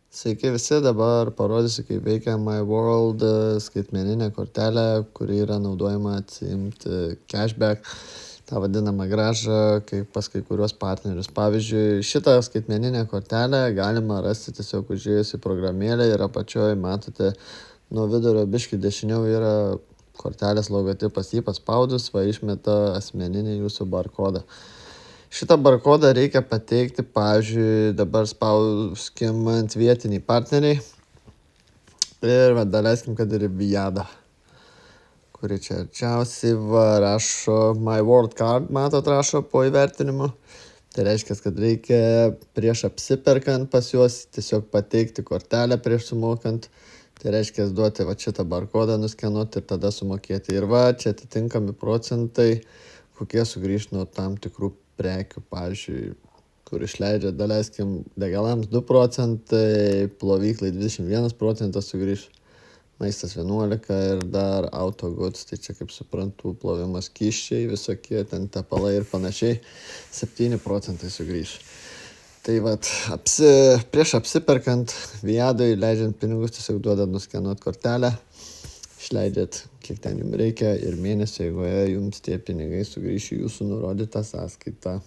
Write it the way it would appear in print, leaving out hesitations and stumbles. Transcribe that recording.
Sveiki visi, dabar parodysiu, kaip veikia MyWorld skaitmeninė kortelė, kuri yra naudojama atsiimti cashback, tą vadinamą grąžą, kaip pas kai kuriuos partnerius. Pavyzdžiui, šitą skaitmeninę kortelę galima rasti tiesiog užėjus į programėlę ir apačioje matote nuo vidurio biškį dešiniau yra kortelės logotipas, jį paspaudus, išmeta asmeninį jūsų barkodą. Šitą barkodą reikia pateikti, pavyzdžiui, dabar spauskim ant vietiniai partneriai ir daleiskim, kad ir Vijadą, kuri čia arčiausiai rašo My World Card, matot, rašo po įvertinimu. Tai reiškia, kad reikia prieš apsiperkant pas juos tiesiog pateikti kortelę prieš sumokant. Tai reiškia, duoti šitą barkodą, nuskenuoti ir tada sumokėti. Ir čia atitinkami procentai, kokie sugrįž nuo tam tikrų prekių, pavyzdžiui, kur išleidžia, daleiskim, degalams 2 procentai, plovyklai 21 procentas sugrįž, maistas 11 ir dar autogoods, tai čia kaip suprantu, plovimas skysčiai, visokie ten tepalai ir panašiai, 7 procentai sugrįž. Tai prieš apsiperkant Vijadui, leidžiant pinigus, tiesiog duodat nuskenuot kortelę, išleidžiat kiek ten jums reikia ir mėnesio eigoje jums tie pinigai sugrįš į jūsų nurodytą sąskaitą.